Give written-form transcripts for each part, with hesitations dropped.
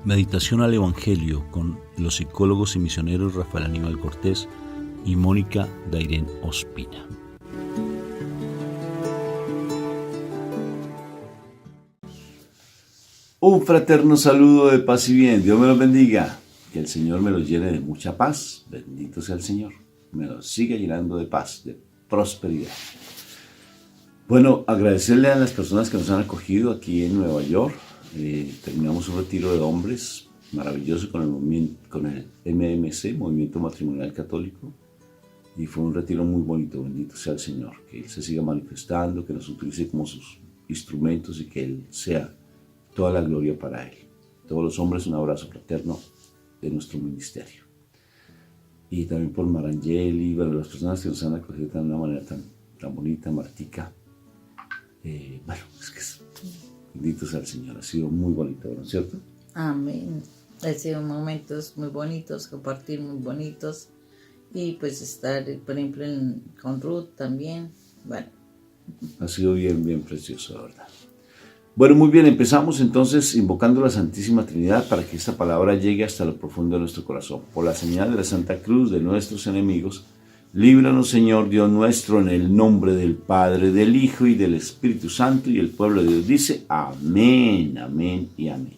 Meditación al Evangelio con los psicólogos y misioneros Rafael Aníbal Cortés y Mónica Dairén Ospina. Un fraterno saludo de paz y bien. Dios me los bendiga. Que el Señor me los llene de mucha paz. Bendito sea el Señor. Me los siga llenando de paz, de prosperidad. Bueno, agradecerle a las personas que nos han acogido aquí en Nueva York. Terminamos un retiro de hombres maravilloso con el MMC, Movimiento Matrimonial Católico. Y fue un retiro muy bonito. Bendito sea el Señor. Que Él se siga manifestando, que nos utilice como sus instrumentos y que Él sea toda la gloria para Él. Todos los hombres, un abrazo fraterno de nuestro ministerio. Y también por Marangeli, bueno, las personas que nos han acogido de una manera tan bonita, Martica. Bueno, es que bendito sea el Señor, ha sido muy bonito, ¿no es cierto? Amén. Han sido momentos muy bonitos, compartir muy bonitos. Y pues estar, por ejemplo, con Ruth también. Bueno. Ha sido bien precioso, la verdad. Bueno, muy bien, empezamos entonces invocando la Santísima Trinidad para que esta palabra llegue hasta lo profundo de nuestro corazón. Por la señal de la Santa Cruz de nuestros enemigos, líbranos, Señor Dios nuestro, en el nombre del Padre, del Hijo y del Espíritu Santo. Y el pueblo de Dios dice, amén, amén y amén.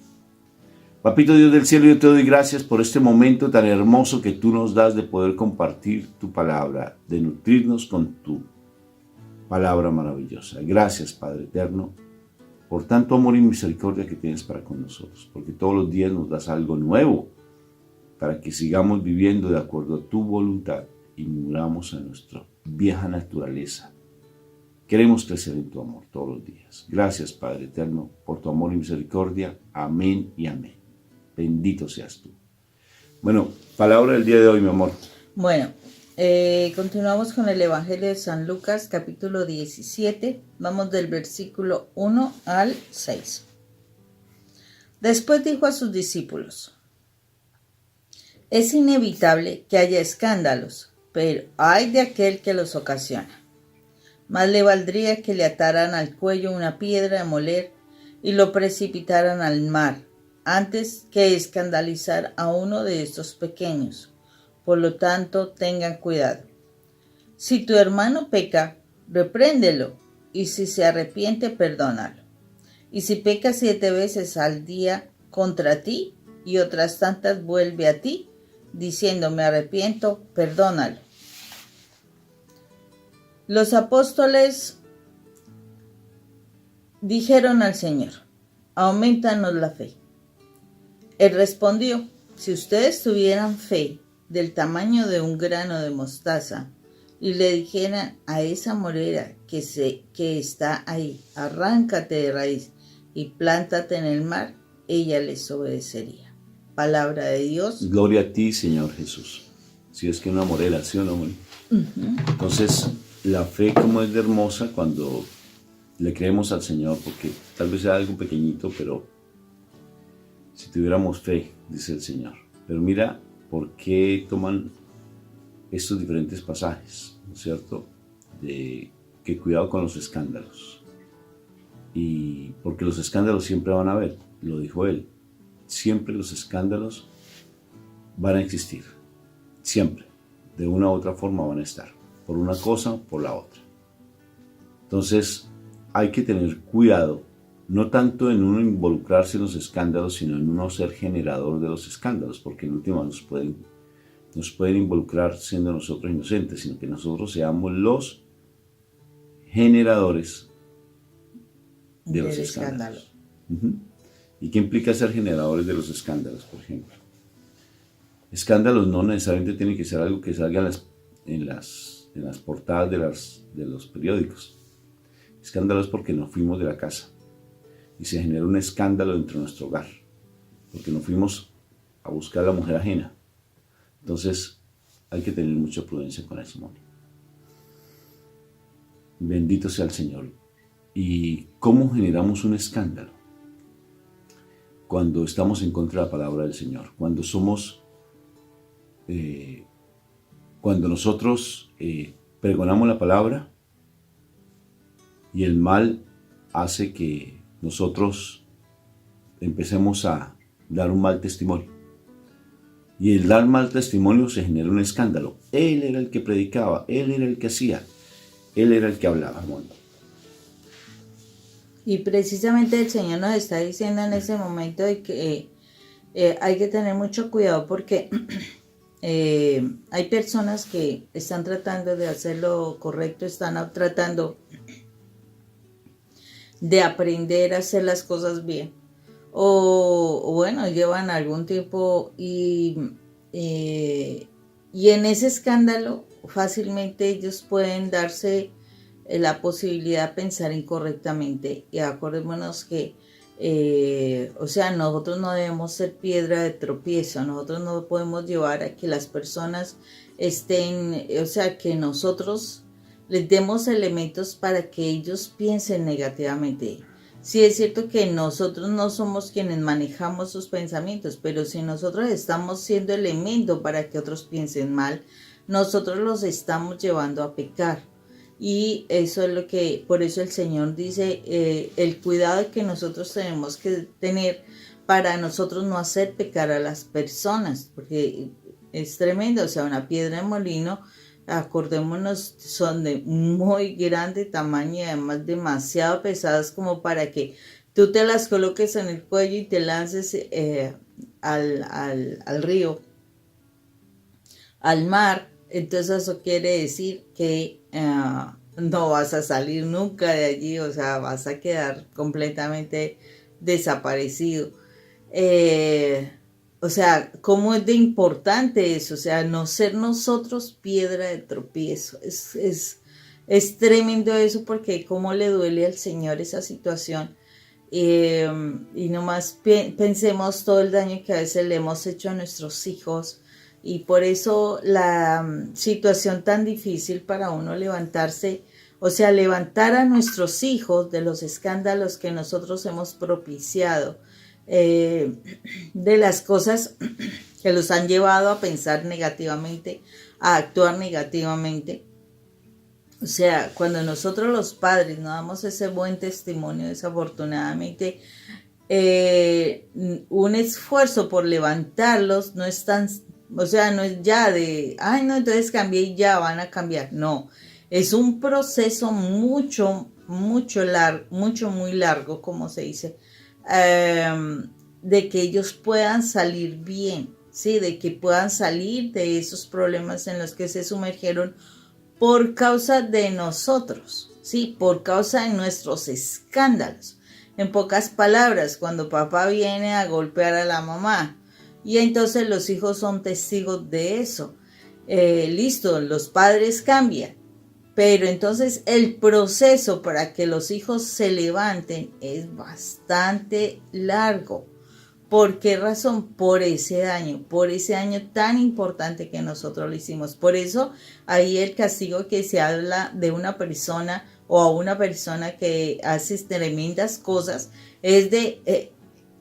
Papito Dios del cielo, yo te doy gracias por este momento tan hermoso que tú nos das de poder compartir tu palabra, de nutrirnos con tu palabra maravillosa. Gracias, Padre eterno, por tanto amor y misericordia que tienes para con nosotros, porque todos los días nos das algo nuevo para que sigamos viviendo de acuerdo a tu voluntad y muramos a nuestra vieja naturaleza. Queremos crecer en tu amor todos los días. Gracias, Padre eterno, por tu amor y misericordia. Amén y amén. Bendito seas tú. Bueno, palabra del día de hoy, mi amor. Bueno, continuamos con el Evangelio de San Lucas, capítulo 17. Vamos del versículo 1 al 6. Después dijo a sus discípulos: es inevitable que haya escándalos, pero ay de aquel que los ocasiona. Más le valdría que le ataran al cuello una piedra de moler y lo precipitaran al mar, antes que escandalizar a uno de estos pequeños. Por lo tanto, tengan cuidado. Si tu hermano peca, repréndelo, y si se arrepiente, perdónalo. Y si peca 7 veces al día contra ti, y otras tantas vuelve a ti, diciendo me arrepiento, perdónalo. Los apóstoles dijeron al Señor: aumentanos la fe. Él respondió: si ustedes tuvieran fe del tamaño de un grano de mostaza, y le dijeran a esa morera que está ahí, arráncate de raíz y plántate en el mar, ella les obedecería. Palabra de Dios. Gloria a ti, Señor Jesús. Si es que una morera, ¿sí o no? Entonces, la fe como es de hermosa cuando le creemos al Señor, porque tal vez sea algo pequeñito, pero si tuviéramos fe, dice el Señor. Pero mira por qué toman estos diferentes pasajes, ¿no es cierto? De que cuidado con los escándalos. Y porque los escándalos siempre van a haber, lo dijo él. Siempre los escándalos van a existir. Siempre. De una u otra forma van a estar. Por una cosa o por la otra. Entonces hay que tener cuidado. No tanto en uno involucrarse en los escándalos, sino en uno ser generador de los escándalos, porque en última nos pueden involucrar siendo nosotros inocentes, sino que nosotros seamos los generadores de los escándalos. ¿Y qué implica ser generadores de los escándalos, por ejemplo? Escándalos no necesariamente tienen que ser algo que salga en las portadas de los periódicos. Escándalos porque nos fuimos de la casa. Y se genera un escándalo dentro de nuestro hogar, porque nos fuimos a buscar a la mujer ajena. Entonces, hay que tener mucha prudencia con eso, ¿no? Bendito sea el Señor. ¿Y cómo generamos un escándalo? Cuando estamos en contra de la palabra del Señor, cuando nosotros pregonamos la palabra y el mal hace que nosotros empecemos a dar un mal testimonio. Y el dar mal testimonio se genera un escándalo. Él era el que predicaba, él era el que hacía, él era el que hablaba. Y precisamente el Señor nos está diciendo en ese momento de que hay que tener mucho cuidado porque hay personas que están tratando de hacer lo correcto, están tratando de aprender a hacer las cosas bien. O bueno, llevan algún tiempo y en ese escándalo fácilmente ellos pueden darse la posibilidad de pensar incorrectamente. Y acordémonos que o sea, nosotros no debemos ser piedra de tropiezo, nosotros no podemos llevar a que las personas estén, o sea, que nosotros les demos elementos para que ellos piensen negativamente. Sí es cierto que nosotros no somos quienes manejamos sus pensamientos, pero si nosotros estamos siendo elemento para que otros piensen mal, nosotros los estamos llevando a pecar. Y eso es lo que, por eso el Señor dice, el cuidado que nosotros tenemos que tener para nosotros no hacer pecar a las personas, porque es tremendo, o sea, una piedra de molino, acordémonos, son de muy grande tamaño y además demasiado pesadas como para que tú te las coloques en el cuello y te lances al río, al mar. Entonces eso quiere decir que no vas a salir nunca de allí, o sea, vas a quedar completamente desaparecido. O sea, ¿cómo es de importante eso? O sea, no ser nosotros piedra de tropiezo. Es tremendo eso porque cómo le duele al Señor esa situación. Y nomás pensemos todo el daño que a veces le hemos hecho a nuestros hijos. Y por eso la situación tan difícil para uno levantarse, o sea, levantar a nuestros hijos de los escándalos que nosotros hemos propiciado, de las cosas que los han llevado a pensar negativamente, a actuar negativamente. O sea, cuando nosotros los padres no damos ese buen testimonio, desafortunadamente, un esfuerzo por levantarlos no es tan, o sea, no es ya de, ay no, entonces cambié y ya van a cambiar. No, es un proceso muy largo, como se dice, de que ellos puedan salir bien, ¿sí? De que puedan salir de esos problemas en los que se sumergieron por causa de nosotros, ¿sí? Por causa de nuestros escándalos. En pocas palabras, cuando papá viene a golpear a la mamá, y entonces los hijos son testigos de eso. Listo, los padres cambian, pero entonces el proceso para que los hijos se levanten es bastante largo. ¿Por qué razón? Por ese daño tan importante que nosotros le hicimos. Por eso ahí el castigo que se habla de una persona o a una persona que hace tremendas cosas es de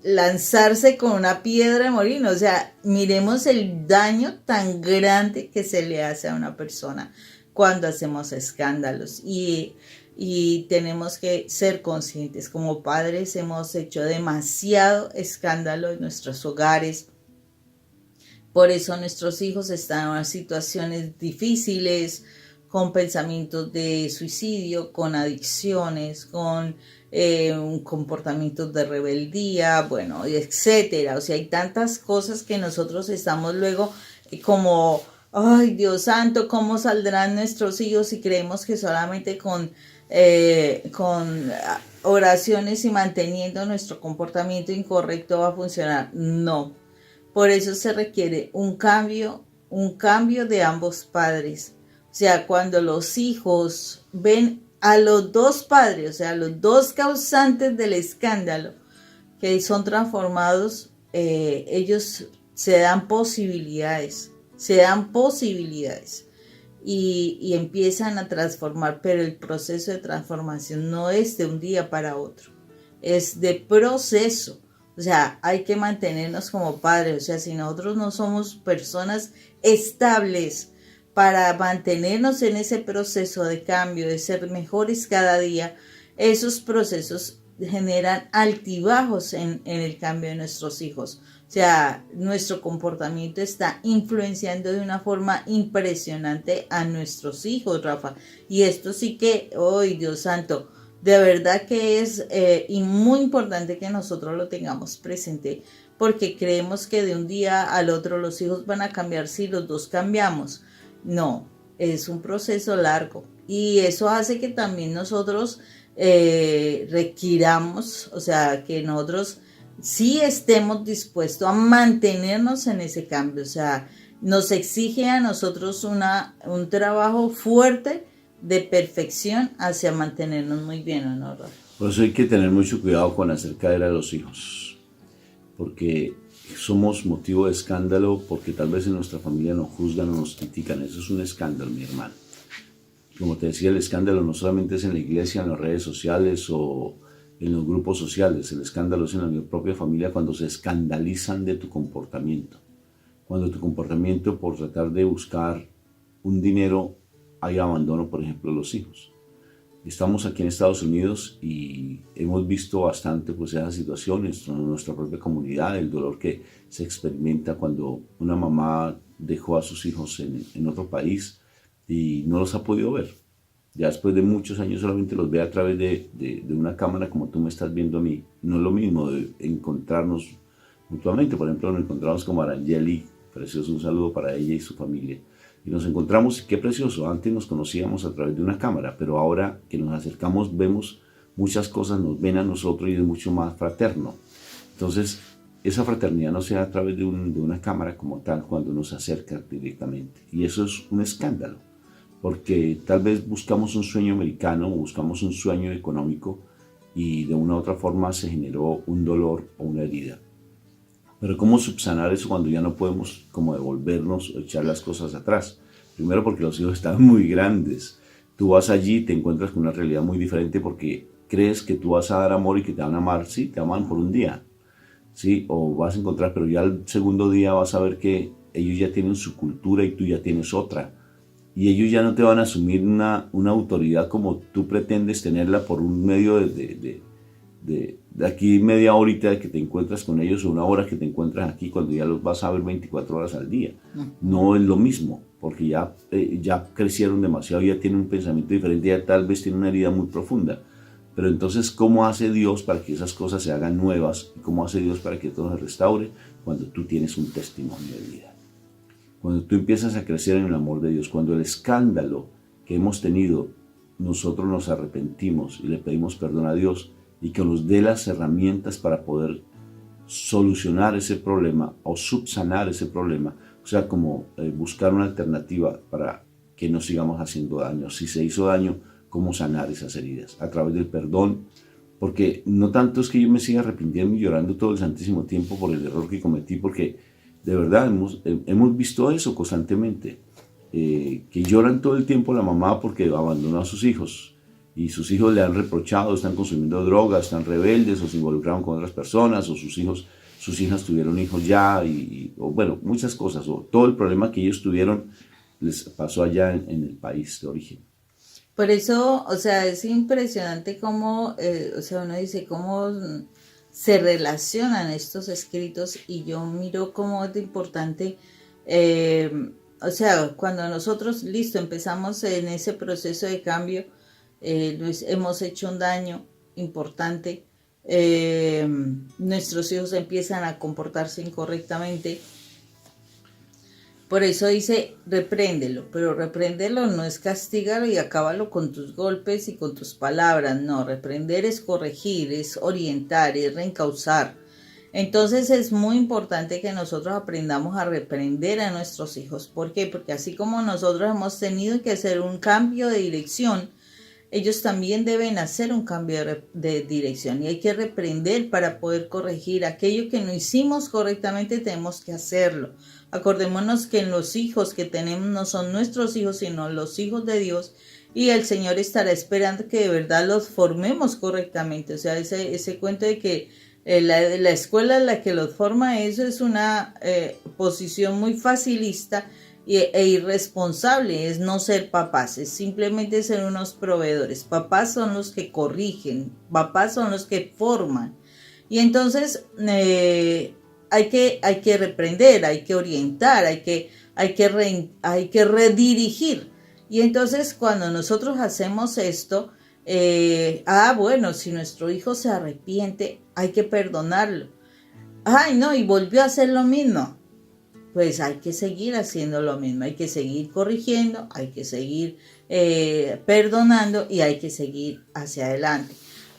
lanzarse con una piedra de molino. O sea, miremos el daño tan grande que se le hace a una persona cuando hacemos escándalos. Y tenemos que ser conscientes. Como padres hemos hecho demasiado escándalo en nuestros hogares. Por eso nuestros hijos están en situaciones difíciles, con pensamientos de suicidio, con adicciones, con un comportamiento de rebeldía, bueno, etcétera. O sea, hay tantas cosas que nosotros estamos luego como, ay, Dios santo, ¿cómo saldrán nuestros hijos? Y creemos que solamente con oraciones y manteniendo nuestro comportamiento incorrecto va a funcionar. No, por eso se requiere un cambio de ambos padres. O sea, cuando los hijos ven a los dos padres, o sea, los dos causantes del escándalo, que son transformados, ellos se dan posibilidades. Y empiezan a transformar, pero el proceso de transformación no es de un día para otro, es de proceso. O sea, hay que mantenernos como padres. O sea, si nosotros no somos personas estables para mantenernos en ese proceso de cambio, de ser mejores cada día, esos procesos generan altibajos en el cambio de nuestros hijos. O sea, nuestro comportamiento está influenciando de una forma impresionante a nuestros hijos, Rafa. Y esto sí que, ¡ay, Dios santo! De verdad que es y muy importante que nosotros lo tengamos presente, porque creemos que de un día al otro los hijos van a cambiar si los dos cambiamos. No, es un proceso largo y eso hace que también nosotros requiramos, o sea, que nosotros sí estemos dispuestos a mantenernos en ese cambio. O sea, nos exige a nosotros un trabajo fuerte de perfección hacia mantenernos muy bien, ¿no, Rafa? Por eso hay que tener mucho cuidado con acercar a los hijos, porque somos motivo de escándalo, porque tal vez en nuestra familia nos juzgan o nos critican. Eso es un escándalo, mi hermano. Como te decía, el escándalo no solamente es en la iglesia, en las redes sociales o en los grupos sociales. El escándalo es en la propia familia, cuando se escandalizan de tu comportamiento. Cuando tu comportamiento por tratar de buscar un dinero hay abandono, por ejemplo, de los hijos. Estamos aquí en Estados Unidos y hemos visto bastante pues esas situaciones en nuestra propia comunidad, el dolor que se experimenta cuando una mamá dejó a sus hijos en otro país y no los ha podido ver. Ya después de muchos años solamente los ve a través de una cámara, como tú me estás viendo a mí. No es lo mismo de encontrarnos mutuamente. Por ejemplo, nos encontramos con Arangeli, precioso, un saludo para ella y su familia. Y nos encontramos, qué precioso, antes nos conocíamos a través de una cámara, pero ahora que nos acercamos vemos muchas cosas, nos ven a nosotros y es mucho más fraterno. Entonces, esa fraternidad no se da a través de una cámara como tal cuando nos acerca directamente. Y eso es un escándalo, porque tal vez buscamos un sueño americano, buscamos un sueño económico y de una u otra forma se generó un dolor o una herida. Pero ¿cómo subsanar eso cuando ya no podemos como devolvernos o echar las cosas atrás? Primero porque los hijos están muy grandes. Tú vas allí y te encuentras con una realidad muy diferente porque crees que tú vas a dar amor y que te van a amar. Sí, te aman por un día. Sí, o vas a encontrar, pero ya el segundo día vas a ver que ellos ya tienen su cultura y tú ya tienes otra. Y ellos ya no te van a asumir una autoridad como tú pretendes tenerla por un medio de aquí media horita de que te encuentras con ellos o una hora que te encuentras aquí cuando ya los vas a ver 24 horas al día. No es lo mismo, porque ya crecieron demasiado, ya tienen un pensamiento diferente, ya tal vez tienen una herida muy profunda. Pero entonces, ¿cómo hace Dios para que esas cosas se hagan nuevas? ¿Cómo hace Dios para que todo se restaure? Cuando tú tienes un testimonio de vida. Cuando tú empiezas a crecer en el amor de Dios, cuando el escándalo que hemos tenido, nosotros nos arrepentimos y le pedimos perdón a Dios y que nos dé las herramientas para poder solucionar ese problema o subsanar ese problema. O sea, como buscar una alternativa para que no sigamos haciendo daño. Si se hizo daño, ¿cómo sanar esas heridas? A través del perdón, porque no tanto es que yo me siga arrepintiendo y llorando todo el santísimo tiempo por el error que cometí, porque de verdad hemos visto eso constantemente, que lloran todo el tiempo la mamá porque abandonó a sus hijos y sus hijos le han reprochado, están consumiendo drogas, están rebeldes o se involucraron con otras personas o sus hijas tuvieron hijos ya o bueno, muchas cosas, o todo el problema que ellos tuvieron les pasó allá en el país de origen. Por eso, o sea, es impresionante cómo, o sea, uno dice cómo se relacionan estos escritos y yo miro cómo es importante, o sea, cuando nosotros, listo, empezamos en ese proceso de cambio, hemos hecho un daño importante, nuestros hijos empiezan a comportarse incorrectamente. Por eso dice, repréndelo, pero repréndelo no es castigarlo y acábalo con tus golpes y con tus palabras. No, reprender es corregir, es orientar, es reencauzar. Entonces es muy importante que nosotros aprendamos a reprender a nuestros hijos. ¿Por qué? Porque así como nosotros hemos tenido que hacer un cambio de dirección, ellos también deben hacer un cambio de dirección y hay que reprender para poder corregir aquello que no hicimos correctamente. Tenemos que hacerlo. Acordémonos que los hijos que tenemos no son nuestros hijos, sino los hijos de Dios, y el Señor estará esperando que de verdad los formemos correctamente. O sea, ese cuento de que la escuela es la que los forma, eso es una posición muy facilista e irresponsable es no ser papás, es simplemente ser unos proveedores. Papás son los que corrigen, papás son los que forman. Y entonces hay que reprender, hay que orientar, hay que redirigir. Y entonces cuando nosotros hacemos esto, bueno, si nuestro hijo se arrepiente, hay que perdonarlo. Ay, no, y volvió a hacer lo mismo. Pues hay que seguir haciendo lo mismo, hay que seguir corrigiendo, hay que seguir perdonando y hay que seguir hacia adelante.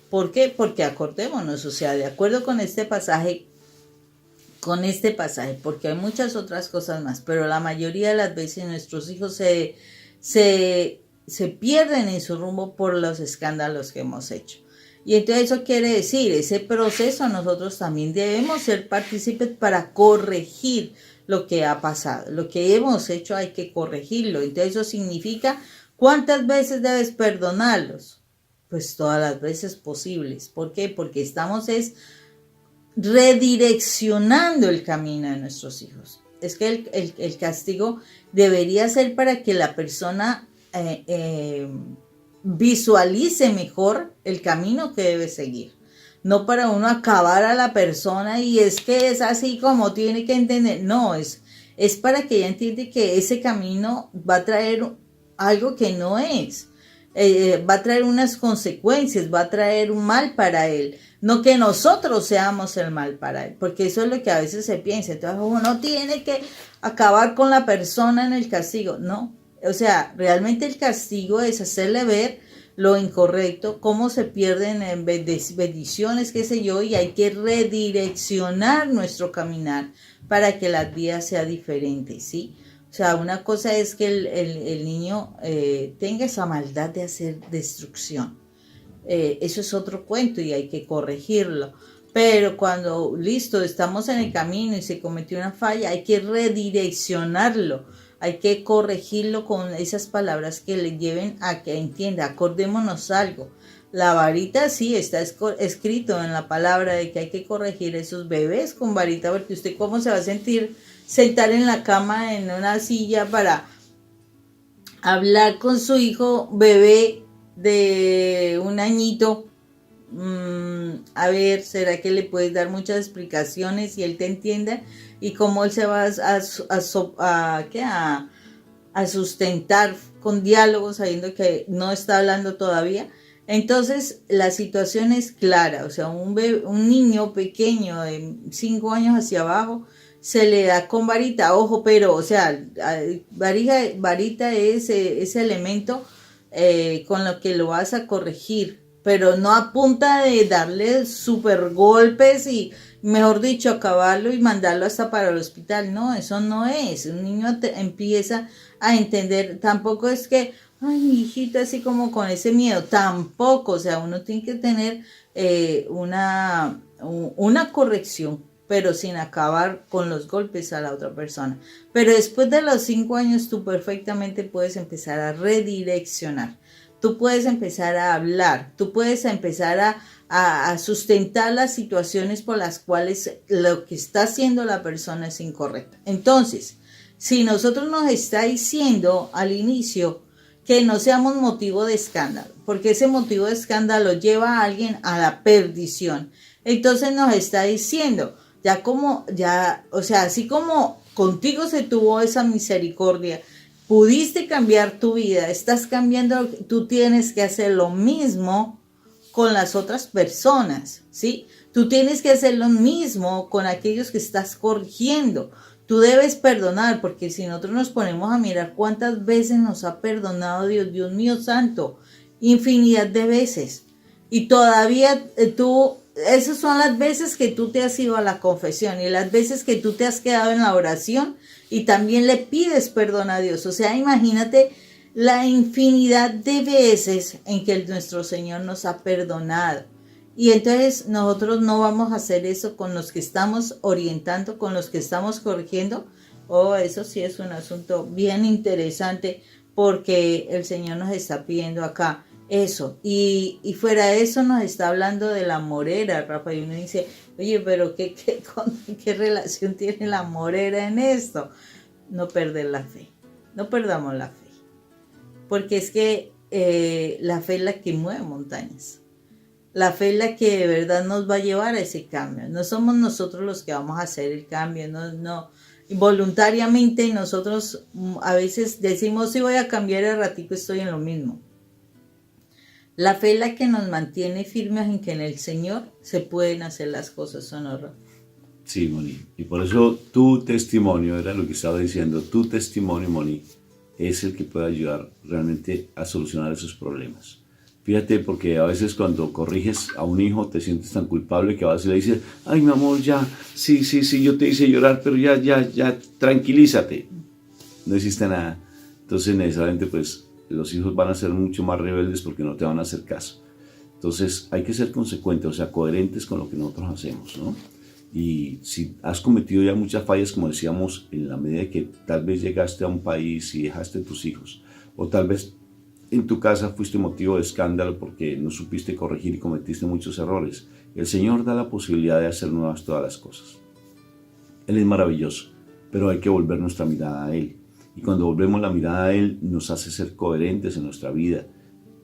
¿Por qué? Porque acordémonos, o sea, de acuerdo con este pasaje, porque hay muchas otras cosas más, pero la mayoría de las veces nuestros hijos se pierden en su rumbo por los escándalos que hemos hecho. Y entonces eso quiere decir, ese proceso nosotros también debemos ser partícipes para corregir lo que ha pasado. Lo que hemos hecho hay que corregirlo. Entonces eso significa, ¿cuántas veces debes perdonarlos? Pues todas las veces posibles. ¿Por qué? Porque estamos redireccionando el camino de nuestros hijos. Es que el castigo debería ser para que la persona visualice mejor el camino que debe seguir. No para uno acabar a la persona y es que es así como tiene que entender. No, es para que ella entienda que ese camino va a traer algo que no es. Va a traer unas consecuencias, va a traer un mal para él. No que nosotros seamos el mal para él, porque eso es lo que a veces se piensa. Entonces uno tiene que acabar con la persona en el castigo. No, o sea, realmente el castigo es hacerle ver lo incorrecto, cómo se pierden en bendiciones, qué sé yo, y hay que redireccionar nuestro caminar para que la vida sea diferente, ¿sí? O sea, una cosa es que el niño tenga esa maldad de hacer destrucción. Eso es otro cuento y hay que corregirlo. Pero cuando, listo, estamos en el camino y se cometió una falla, hay que redireccionarlo. Hay que corregirlo con esas palabras que le lleven a que entienda. Acordémonos algo. La varita sí está escrito en la palabra de que hay que corregir esos bebés con varita, porque usted cómo se va a sentar en la cama en una silla para hablar con su hijo bebé de un añito. A ver, ¿será que le puedes dar muchas explicaciones y él te entienda? ¿Y cómo él se va a sustentar con diálogos sabiendo que no está hablando todavía? Entonces la situación es clara, o sea, un niño pequeño de 5 años hacia abajo se le da con varita, ojo, pero, o sea, varita es ese elemento con lo que lo vas a corregir, pero no a punta de darle super golpes y, mejor dicho, acabarlo y mandarlo hasta para el hospital. No, eso no es. Un niño empieza a entender. Tampoco es que, ay, mi hijito, así como con ese miedo. Tampoco, o sea, uno tiene que tener una corrección, pero sin acabar con los golpes a la otra persona. Pero después de los 5 años, tú perfectamente puedes empezar a redireccionar. Tú puedes empezar a hablar, tú puedes empezar a sustentar las situaciones por las cuales lo que está haciendo la persona es incorrecto. Entonces, si nosotros nos está diciendo al inicio que no seamos motivo de escándalo, porque ese motivo de escándalo lleva a alguien a la perdición, entonces nos está diciendo, o sea, así como contigo se tuvo esa misericordia, pudiste cambiar tu vida, estás cambiando, tú tienes que hacer lo mismo con las otras personas, ¿sí? Tú tienes que hacer lo mismo con aquellos que estás corrigiendo. Tú debes perdonar, porque si nosotros nos ponemos a mirar cuántas veces nos ha perdonado Dios, Dios mío santo, infinidad de veces. Y todavía esas son las veces que tú te has ido a la confesión y las veces que tú te has quedado en la oración y también le pides perdón a Dios. O sea, imagínate la infinidad de veces en que nuestro Señor nos ha perdonado. Y entonces nosotros no vamos a hacer eso con los que estamos orientando, con los que estamos corrigiendo. Eso sí es un asunto bien interesante porque el Señor nos está pidiendo acá eso. Y fuera de eso nos está hablando de la morera, Rafa, y uno dice, oye, pero ¿qué relación tiene la morera en esto? No perder la fe. No perdamos la fe, porque es que la fe es la que mueve montañas. La fe es la que de verdad nos va a llevar a ese cambio. No somos nosotros los que vamos a hacer el cambio, no. Voluntariamente nosotros a veces decimos, sí voy a cambiar, el ratico estoy en lo mismo. La fe es la que nos mantiene firmes en que en el Señor se pueden hacer las cosas, ¿o no, Rafa? Sí, Moni. Y por eso tu testimonio, era lo que estaba diciendo, tu testimonio, Moni, es el que puede ayudar realmente a solucionar esos problemas. Fíjate, porque a veces cuando corriges a un hijo te sientes tan culpable que vas y le dices, ay, mi amor, ya, sí, yo te hice llorar, pero ya, tranquilízate. No hiciste nada. Entonces, necesariamente, pues, los hijos van a ser mucho más rebeldes porque no te van a hacer caso. Entonces, hay que ser consecuentes, o sea, coherentes con lo que nosotros hacemos, ¿no? Y si has cometido ya muchas fallas, como decíamos, en la medida que tal vez llegaste a un país y dejaste a tus hijos, o tal vez en tu casa fuiste motivo de escándalo porque no supiste corregir y cometiste muchos errores, el Señor da la posibilidad de hacer nuevas todas las cosas. Él es maravilloso, pero hay que volver nuestra mirada a Él. Y cuando volvemos la mirada a Él, nos hace ser coherentes en nuestra vida,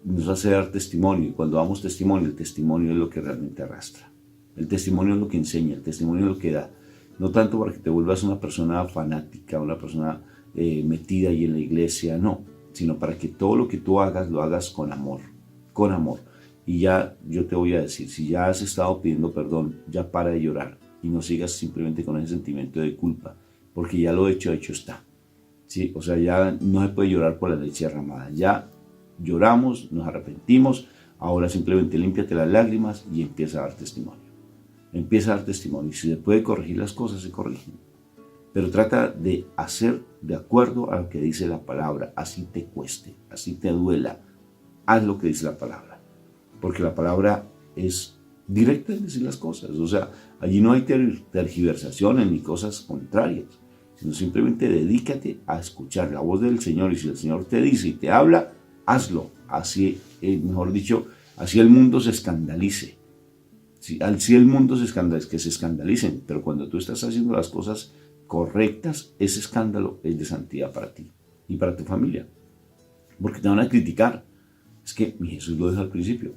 nos hace dar testimonio. Y cuando damos testimonio, el testimonio es lo que realmente arrastra. El testimonio es lo que enseña, el testimonio es lo que da. No tanto para que te vuelvas una persona fanática, una persona metida ahí en la iglesia, no, sino para que todo lo que tú hagas, lo hagas con amor, con amor. Y ya yo te voy a decir, si ya has estado pidiendo perdón, ya para de llorar y no sigas simplemente con ese sentimiento de culpa, porque ya lo hecho está. ¿Sí? O sea, ya no se puede llorar por la leche derramada. Ya lloramos, nos arrepentimos, ahora simplemente límpiate las lágrimas y empieza a dar testimonio. Empieza a dar testimonio. Y si se puede corregir las cosas, se corrigen. Pero trata de hacer de acuerdo a lo que dice la palabra, así te cueste, así te duela. Haz lo que dice la palabra. Porque la palabra es directa en decir las cosas. O sea, allí no hay tergiversaciones ni cosas contrarias, sino simplemente dedícate a escuchar la voz del Señor. Y si el Señor te dice y te habla, hazlo. Así, mejor dicho, así el mundo se escandalice. Si el mundo se escandalice, que se escandalicen, pero cuando tú estás haciendo las cosas correctas, ese escándalo es de santidad para ti y para tu familia. Porque te van a criticar. Es que mi Jesús lo dijo al principio.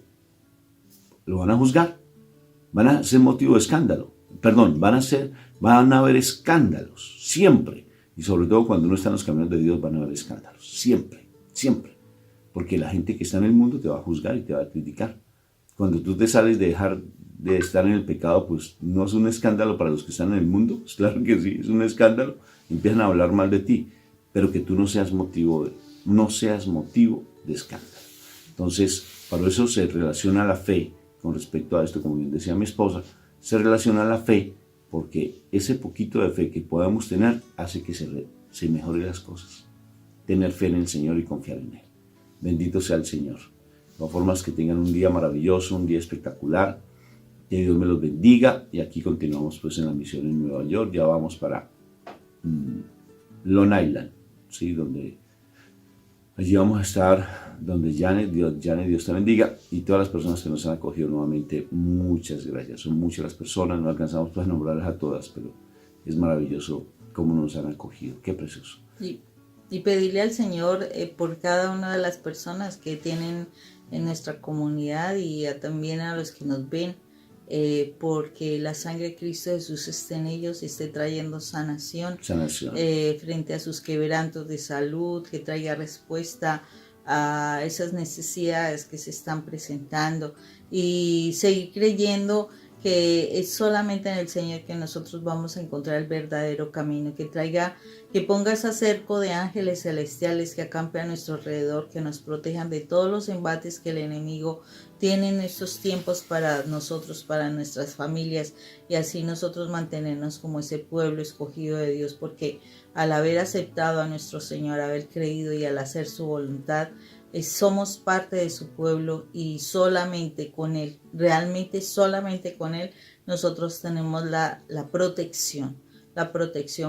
Lo van a juzgar. Van a ser motivo de escándalo. Perdón, van a haber escándalos. Siempre. Y sobre todo cuando uno está en los caminos de Dios van a haber escándalos. Siempre. Siempre. Porque la gente que está en el mundo te va a juzgar y te va a criticar. Cuando tú te sales de dejar de estar en el pecado, pues no es un escándalo para los que están en el mundo, pues claro que sí, es un escándalo, empiezan a hablar mal de ti, pero que tú no seas motivo de escándalo. Entonces, para eso se relaciona la fe con respecto a esto, como bien decía mi esposa, se relaciona la fe porque ese poquito de fe que podamos tener hace que se mejoren las cosas. Tener fe en el Señor y confiar en Él. Bendito sea el Señor. De todas formas, que tengan un día maravilloso, un día espectacular. Que Dios me los bendiga. Y aquí continuamos pues en la misión en Nueva York. Ya vamos para Long Island, ¿sí? Donde allí vamos a estar, donde Janet, Dios te bendiga. Y todas las personas que nos han acogido nuevamente, muchas gracias. Son muchas las personas, no alcanzamos pues a nombrarlas a todas, pero es maravilloso cómo nos han acogido. Qué precioso. Y pedirle al Señor por cada una de las personas que tienen en nuestra comunidad y también a los que nos ven, porque la sangre de Cristo Jesús esté en ellos y esté trayendo sanación. Frente a sus quebrantos de salud, que traiga respuesta a esas necesidades que se están presentando y seguir creyendo que es solamente en el Señor que nosotros vamos a encontrar el verdadero camino, que ponga ese cerco de ángeles celestiales que acampe a nuestro alrededor, que nos protejan de todos los embates que el enemigo tiene en estos tiempos para nosotros, para nuestras familias, y así nosotros mantenernos como ese pueblo escogido de Dios, porque al haber aceptado a nuestro Señor, haber creído y al hacer su voluntad, somos parte de su pueblo y solamente con Él, realmente solamente con Él, nosotros tenemos la protección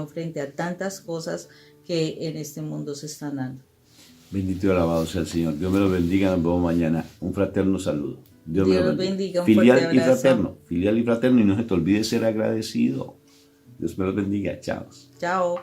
frente a tantas cosas que en este mundo se están dando. Bendito y alabado sea el Señor. Dios me lo bendiga, nos vemos mañana. Un fraterno saludo. Dios me lo bendiga. Filial y fraterno, y no se te olvide ser agradecido. Dios me lo bendiga. Chao. Chao.